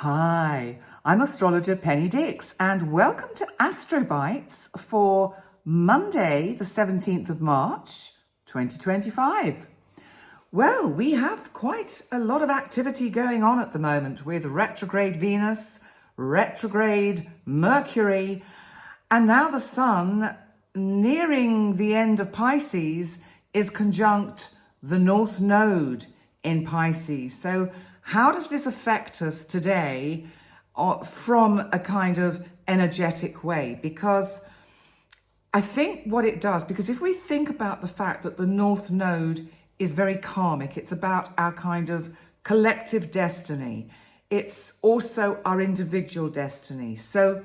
Hi, I'm astrologer Penny Dix, and welcome to Astrobites for Monday, the 17th of March, 2025. Well, we have quite a lot of activity going on at the moment with retrograde Venus, retrograde Mercury, and now the Sun, nearing the end of Pisces, is conjunct the North Node in Pisces. So how does this affect us today from a kind of energetic way? Because I think what it does, because if we think about the fact that the North Node is very karmic, it's about our kind of collective destiny. It's also our individual destiny. So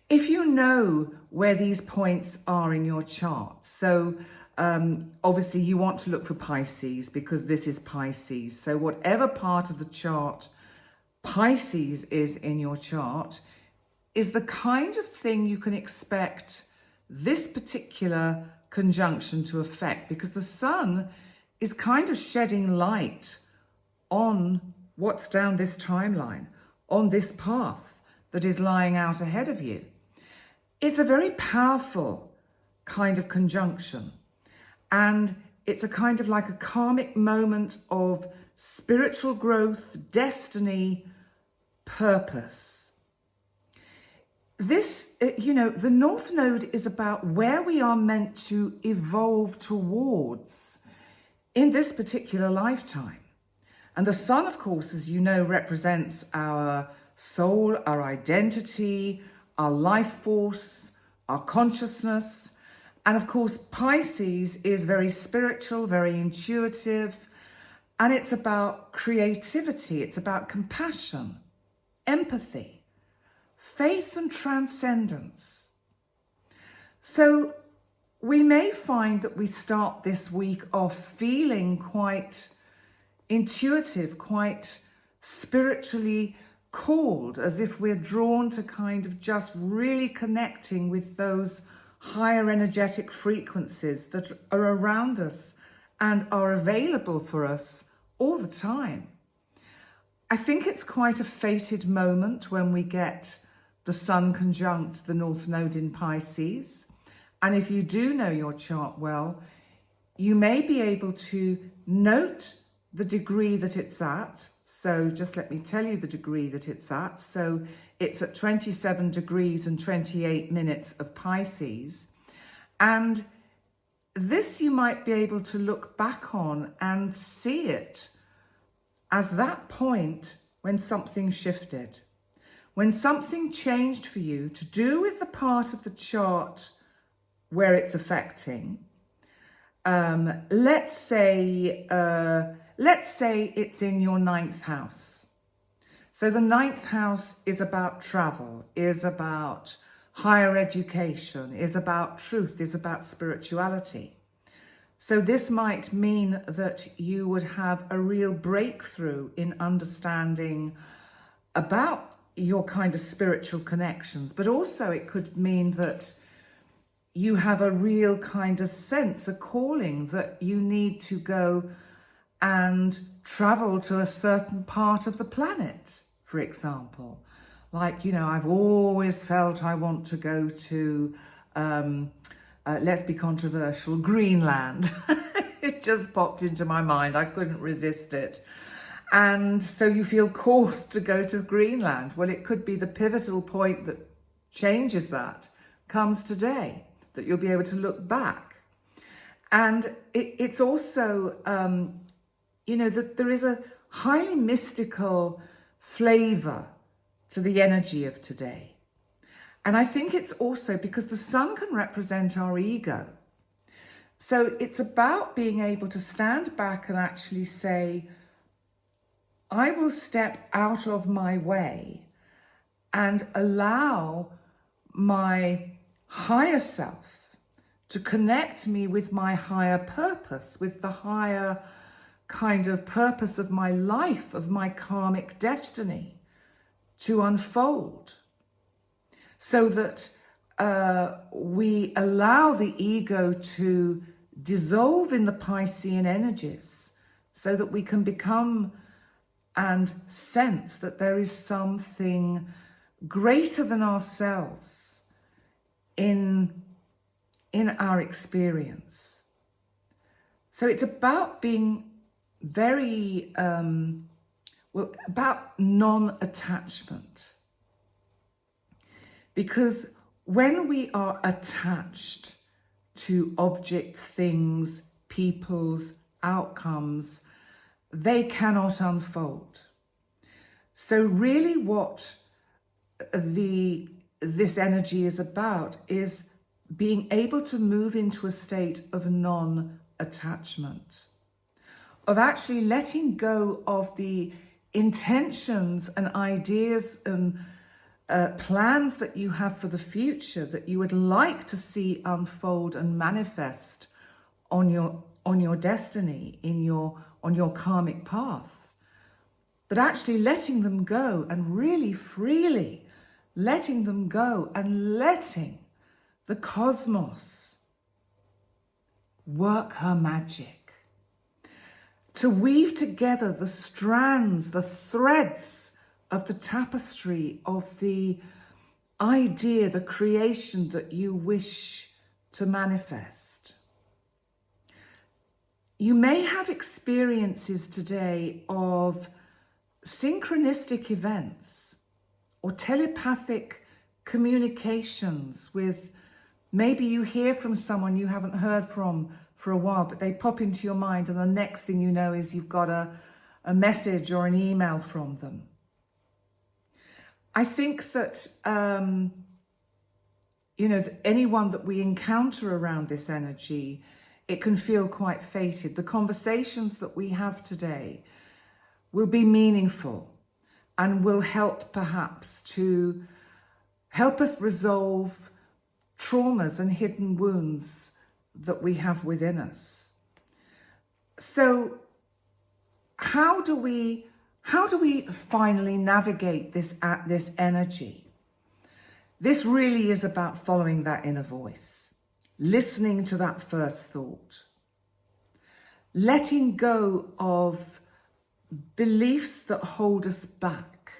if you know where these points are in your chart, so obviously you want to look for Pisces because this is Pisces. So whatever part of the chart Pisces is in your chart is the kind of thing you can expect this particular conjunction to affect, because the Sun is kind of shedding light on what's down this timeline, on this path that is lying out ahead of you. It's a very powerful kind of conjunction. And it's a kind of like a karmic moment of spiritual growth, destiny, purpose. This, the North Node is about where we are meant to evolve towards in this particular lifetime. And the Sun, of course, as you know, represents our soul, our identity, our life force, our consciousness. And of course, Pisces is very spiritual, very intuitive, and it's about creativity. It's about compassion, empathy, faith and transcendence. So we may find that we start this week off feeling quite intuitive, quite spiritually called, as if we're drawn to kind of just really connecting with those higher energetic frequencies that are around us and are available for us all the time. I think it's quite a fated moment when we get the Sun conjunct the North Node in Pisces. And if you do know your chart well, you may be able to note the degree that it's at. So just let me tell you the degree that it's at. So it's at 27 degrees and 28 minutes of Pisces. And this you might be able to look back on and see it as that point when something shifted, when something changed for you to do with the part of the chart where it's affecting. Let's say it's in your 9th house. So the 9th house is about travel, is about higher education, is about truth, is about spirituality. So this might mean that you would have a real breakthrough in understanding about your kind of spiritual connections, but also it could mean that you have a real kind of sense, a calling that you need to go and travel to a certain part of the planet, for example. Like, I've always felt I want to go to, let's be controversial, Greenland. It just popped into my mind. I couldn't resist it. And so you feel called to go to Greenland. Well, it could be the pivotal point that changes that comes today, that you'll be able to look back. And it's also, that there is a highly mystical flavor to the energy of today. And I think it's also because the Sun can represent our ego. So it's about being able to stand back and actually say, I will step out of my way and allow my higher self to connect me with my higher purpose, with the higher kind of purpose of my life, of my karmic destiny to unfold, so that we allow the ego to dissolve in the Piscean energies, so that we can become and sense that there is something greater than ourselves in our experience. So it's about being very, about non-attachment. Because when we are attached to objects, things, people's outcomes, they cannot unfold. So really what this energy is about is being able to move into a state of non-attachment, of actually letting go of the intentions and ideas and plans that you have for the future that you would like to see unfold and manifest on your destiny, on your karmic path, but actually letting them go and really freely letting them go and letting the cosmos work her magic to weave together the strands, the threads of the tapestry of the idea, the creation that you wish to manifest. You may have experiences today of synchronistic events or telepathic communications with, maybe you hear from someone you haven't heard from for a while, but they pop into your mind and the next thing you know is you've got a message or an email from them. I think that, anyone that we encounter around this energy, it can feel quite fated. The conversations that we have today will be meaningful and will help perhaps to help us resolve traumas and hidden wounds that we have within us. So how do we finally navigate this energy? This really is about following that inner voice, listening to that first thought, letting go of beliefs that hold us back,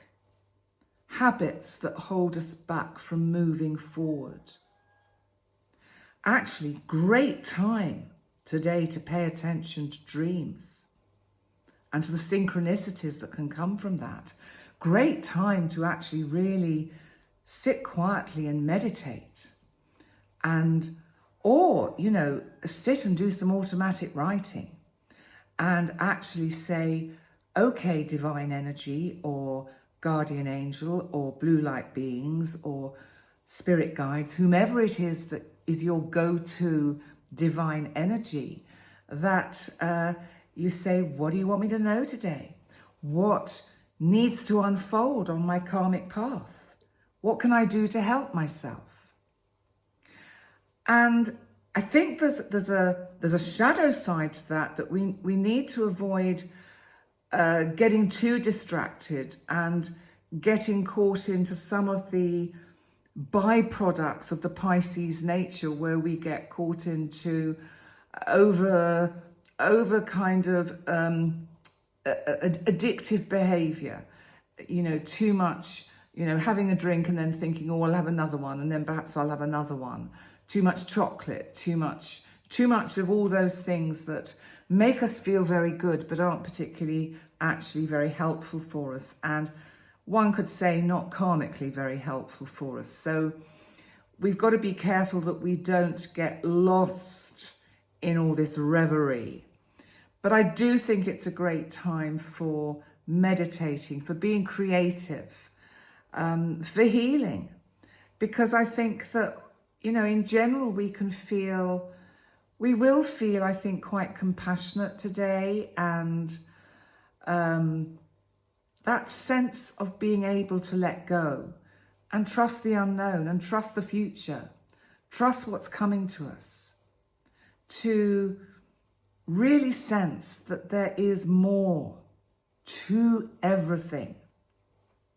habits that hold us back from moving forward. Actually, great time today to pay attention to dreams and to the synchronicities that can come from that. Great time to actually really sit quietly and meditate or sit and do some automatic writing and actually say, okay, divine energy or guardian angel or blue light beings or spirit guides, whomever it is that is your go-to divine energy, that you say, what do you want me to know today? What needs to unfold on my karmic path? What can I do to help myself? And I think there's a shadow side to that we need to avoid getting too distracted and getting caught into some of the byproducts of the Pisces nature, where we get caught into over kind of addictive behavior, too much, having a drink and then thinking, oh, I'll have another one, and then perhaps I'll have another one. Too much chocolate, too much of all those things that make us feel very good but aren't particularly actually very helpful for us, and one could say not karmically very helpful for us. So we've got to be careful that we don't get lost in all this reverie. But I do think it's a great time for meditating, for being creative, for healing, because I think that, in general, we will feel, I think, quite compassionate today, and that sense of being able to let go and trust the unknown and trust the future, trust what's coming to us, to really sense that there is more to everything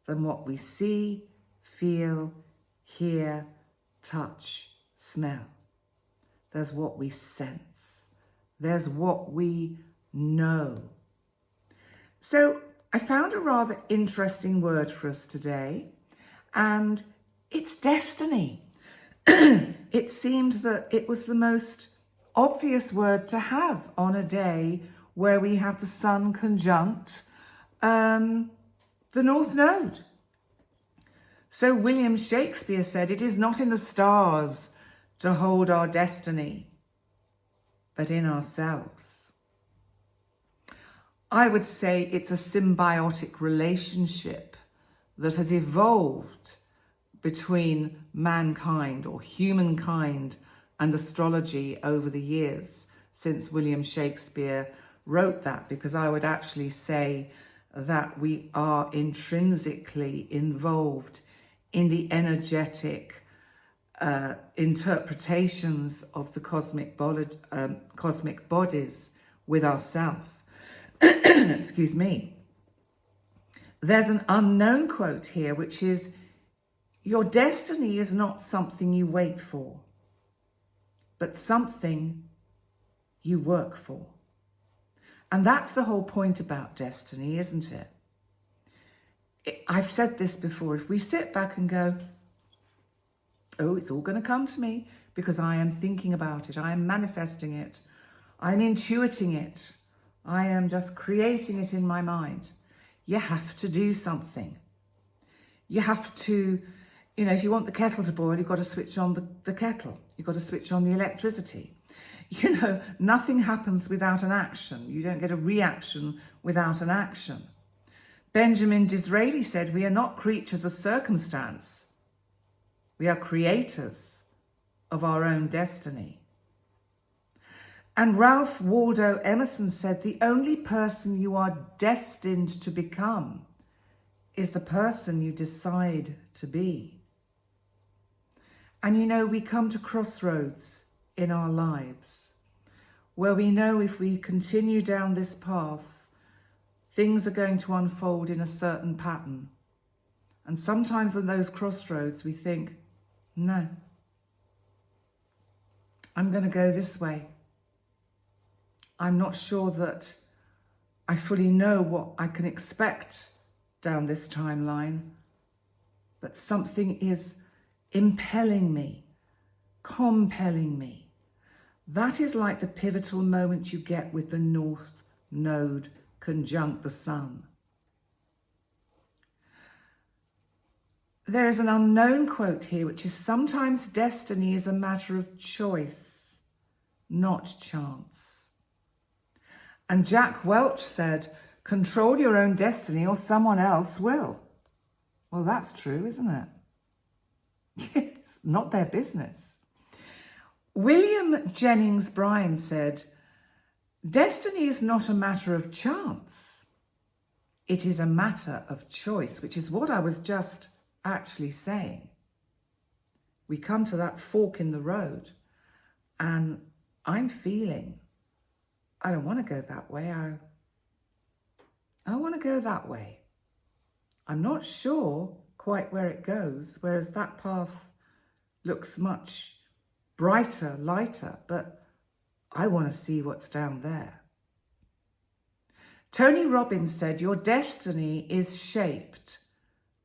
than what we see, feel, hear, touch, smell. There's what we sense. There's what we know. So I found a rather interesting word for us today, and it's destiny. It seemed that it was the most obvious word to have on a day where we have the Sun conjunct the North Node. So William Shakespeare said, "It is not in the stars to hold our destiny, but in ourselves." I would say it's a symbiotic relationship that has evolved between mankind or humankind and astrology over the years since William Shakespeare wrote that, because I would actually say that we are intrinsically involved in the energetic interpretations of the cosmic bodies with ourselves. Excuse me. There's an unknown quote here, which is, "Your destiny is not something you wait for, but something you work for." And that's the whole point about destiny, isn't it? I've said this before. If we sit back and go, "Oh, it's all going to come to me because I am thinking about it, I am manifesting it, I'm intuiting it, I am just creating it in my mind," you have to do something. You have to, if you want the kettle to boil, you've got to switch on the kettle. You've got to switch on the electricity. Nothing happens without an action. You don't get a reaction without an action. Benjamin Disraeli said, "We are not creatures of circumstance. We are creators of our own destiny." And Ralph Waldo Emerson said, "The only person you are destined to become is the person you decide to be." And we come to crossroads in our lives where we know if we continue down this path, things are going to unfold in a certain pattern. And sometimes in those crossroads, we think, no, I'm going to go this way. I'm not sure that I fully know what I can expect down this timeline, but something is impelling me, compelling me. That is like the pivotal moment you get with the North Node conjunct the Sun. There is an unknown quote here, which is, "Sometimes destiny is a matter of choice, not chance." And Jack Welch said, "Control your own destiny or someone else will." Well, that's true, isn't it? It's not their business. William Jennings Bryan said, "Destiny is not a matter of chance. It is a matter of choice," which is what I was just actually saying. We come to that fork in the road and I'm feeling, I don't want to go that way. I want to go that way. I'm not sure quite where it goes, whereas that path looks much brighter, lighter, but I want to see what's down there. Tony Robbins said, "Your destiny is shaped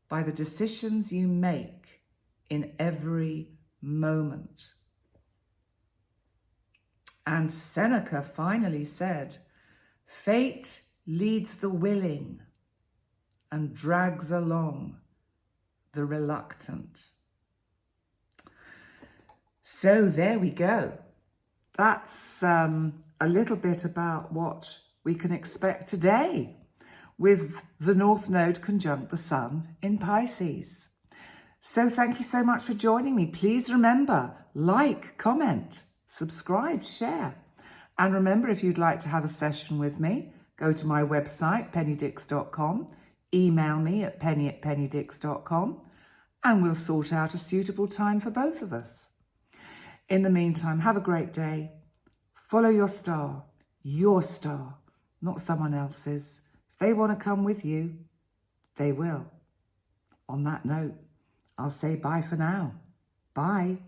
by the decisions you make in every moment." And Seneca finally said, "Fate leads the willing and drags along the reluctant." So there we go. That's a little bit about what we can expect today with the North Node conjunct the Sun in Pisces. So thank you so much for joining me. Please remember, like, comment, subscribe, share. And remember, if you'd like to have a session with me, go to my website, pennydix.com, email me at penny@pennydix.com, and we'll sort out a suitable time for both of us. In the meantime, have a great day. Follow your star, not someone else's. If they want to come with you, they will. On that note, I'll say bye for now. Bye.